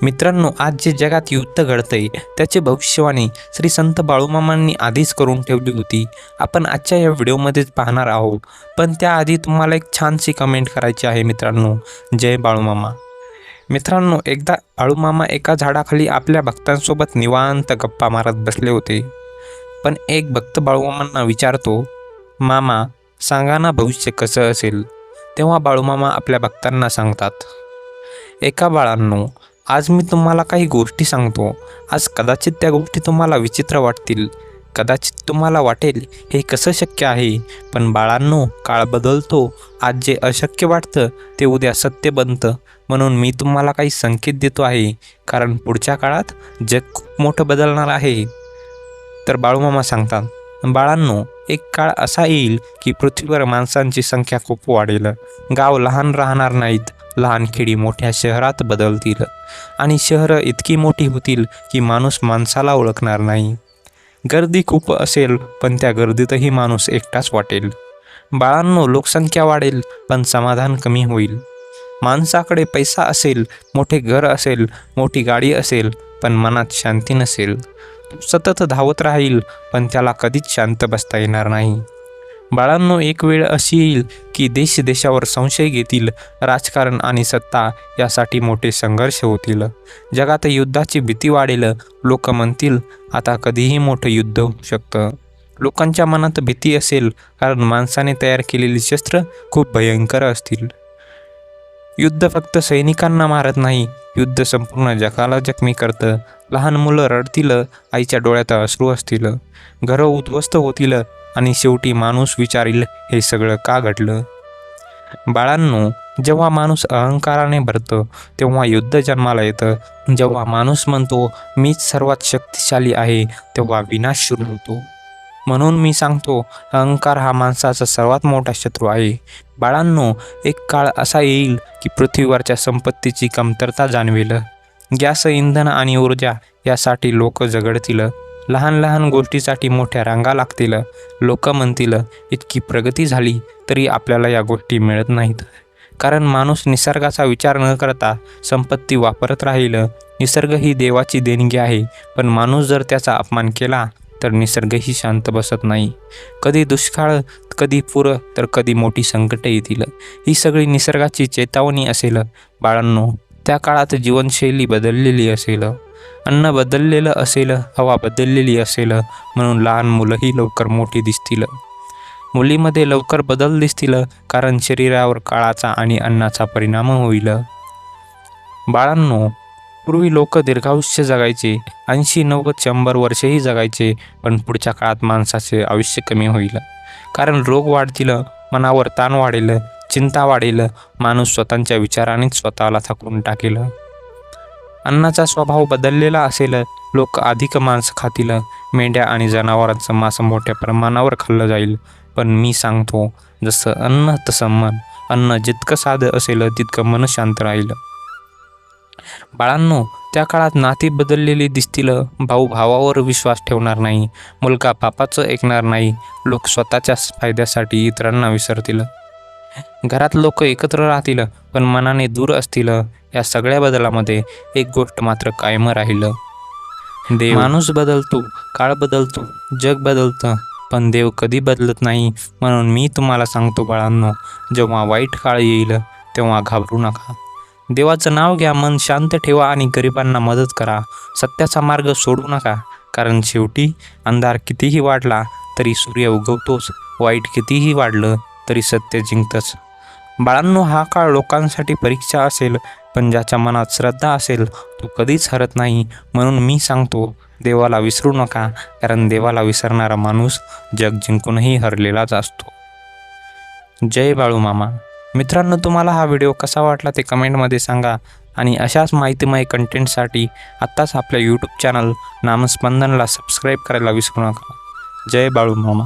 मित्रांनो, आज जे जगात युद्ध घडतंय त्याची भविष्यवाणी श्री संत बाळूमामांनी आधीच करून ठेवली होती. आपण आजच्या या व्हिडिओमध्येच पाहणार आहोत. पण त्याआधी तुम्हाला एक छानशी कमेंट करायची आहे मित्रांनो. जय बाळूमामा. मित्रांनो, एकदा बाळूमामा एका झाडाखाली आपल्या भक्तांसोबत निवांत गप्पा मारत बसले होते. पण एक भक्त बाळूमामांना विचारतो, मामा सांगा ना, भविष्य कसं असेल? तेव्हा बाळूमामा आपल्या भक्तांना सांगतात, एका बाळांनो, आज मी तुम्हाला काही गोष्टी सांगतो. आज कदाचित त्या गोष्टी तुम्हाला विचित्र वाटतील, कदाचित तुम्हाला वाटेल हे कसं शक्य आहे. पण बाळांनो, काळ बदलतो. आज जे अशक्य वाटतं ते उद्या सत्य बनतं. म्हणून मी तुम्हाला काही संकेत देतो आहे, कारण पुढच्या काळात जग खूप मोठं बदलणार आहे. तर बाळूमामा सांगतात, बाळांनो, एक काळ असा येईल की पृथ्वीवर माणसांची संख्या खूप वाढेल. गाव लहान राहणार नाहीत, लहान खेडी मोठ्या शहरात बदलतील आणि शहरं इतकी मोठी होतील की माणूस माणसाला ओळखणार नाही. गर्दी खूप असेल, पण त्या गर्दीतही माणूस एकटाच वाटेल. बाळांनो, लोकसंख्या वाढेल, पण समाधान कमी होईल. माणसाकडे पैसा असेल, मोठे घर असेल, मोठी गाडी असेल, पण मनात शांती नसेल. तो सतत धावत राहील, पण त्याला कधीच शांत बसता येणार नाही. बाळांनो, एक वेळ अशी येईल की देश देशावर संशय घेतील. राजकारण आणि सत्ता यासाठी मोठे संघर्ष होतील. जगात युद्धाची भीती वाढेल. लोक म्हणतील, आता कधीही मोठं युद्ध होऊ शकतं. लोकांच्या मनात भीती असेल, कारण माणसाने तयार केलेली शस्त्र खूप भयंकर असतील. युद्ध फक्त सैनिकांना मारत नाही, युद्ध संपूर्ण जगाला जखमी करतं. लहान मुलं रडतील, आईच्या डोळ्यात अश्रू असतील, घरं उद्ध्वस्त होतील आणि शेवटी माणूस विचारील, हे सगळं का घडलं? बाळांनो, जेव्हा माणूस अहंकाराने भरतं तेव्हा युद्ध जन्माला येतं. जेव्हा माणूस म्हणतो मीच सर्वात शक्तिशाली आहे, तेव्हा विनाश सुरू होतो. म्हणून मी सांगतो, अहंकार हा माणसाचा सर्वात मोठा शत्रू आहे. बाळांनो, एक काळ असा येईल की पृथ्वीवरच्या संपत्तीची कमतरता जाणवेल. गॅस, इंधन आणि ऊर्जा यासाठी लोक झगडतील. लहान लहान गोष्टीसाठी मोठ्या रांगा लागतील. लोक म्हणतील, इतकी प्रगती झाली तरी आपल्याला या गोष्टी मिळत नाहीत. कारण माणूस निसर्गाचा विचार न करता संपत्ती वापरत राहील. निसर्ग ही देवाची देणगी आहे, पण माणूस जर त्याचा अपमान केला तर निसर्गही शांत बसत नाही. कधी दुष्काळ, कधी पूर, तर कधी मोठी संकटे येतील. ही सगळी निसर्गाची चेतावणी असेल. बाळांनो, त्या काळात जीवनशैली बदललेली असेल, अन्न बदललेलं असेल, हवा बदललेली असेल. म्हणून लहान मुलंही लवकर मोठी दिसतील, मुलीमध्ये लवकर बदल दिसतील, कारण शरीरावर काळाचा आणि अन्नाचा परिणाम होईल. बाळांनो, पूर्वी लोक दीर्घायुष्य जगायचे, 80, 90, 100 वर्षेही जगायचे. पण पुढच्या काळात माणसाचे आयुष्य कमी होईल, कारण रोग वाढतील, मनावर ताण वाढेल, चिंता वाढेल. माणूस स्वतःच्या विचारानेच स्वतःला थकवून टाकेल. अन्नाचा स्वभाव बदललेला असेल. लोक अधिक मांस खातील, मेंढ्या आणि जनावरांचं मांस मोठ्या प्रमाणावर खाल्लं जाईल. पण मी सांगतो, जसं अन्न तसं मन. अन्न जितकं साधं असेल तितकं मन शांत राहील. बाळांनो, त्या काळात नाती बदललेली दिसतील. भाऊ भावावर विश्वास ठेवणार नाही, मुलगा बापाचं ऐकणार नाही. लोक स्वतःच्या फायद्यासाठी इतरांना विसरतील. घरात लोक एकत्र राहतील, पण मनाने दूर असतील. या सगळ्या बदलामध्ये एक गोष्ट मात्र कायम राहील, देव. माणूस बदलतो, काळ बदलतो, जग बदलतं, पण देव कधी बदलत नाही. म्हणून मी तुम्हाला सांगतो बाळांनो, जेव्हा वाईट काळ येईल तेव्हा घाबरू नका. देवाचं नाव घ्या, मन शांत ठेवा आणि गरिबांना मदत करा. सत्याचा मार्ग सोडू नका, कारण शेवटी अंधार कितीही वाढला तरी सूर्य उगवतोच. वाईट कितीही वाढलं तरी सत्य जिंकतंच. बाळांनो, हा काळ लोकांसाठी परीक्षा असेल, पण ज्याच्या मनात श्रद्धा असेल तो कधीच हरत नाही. म्हणून मी सांगतो, देवाला विसरू नका, कारण देवाला विसरणारा माणूस जग जिंकूनही हरलेलाच असतो. जय बाळूमामा. मित्रांनो, तुम्हाला हा व्हिडिओ कसा वाटला ते कमेंटमध्ये सांगा. आणि अशाच माहितीमय कंटेंटसाठी आत्ताच आपल्या यूट्यूब चॅनल नामस्पंदनला सबस्क्राईब करायला विसरू नका. जय बाळूमामा.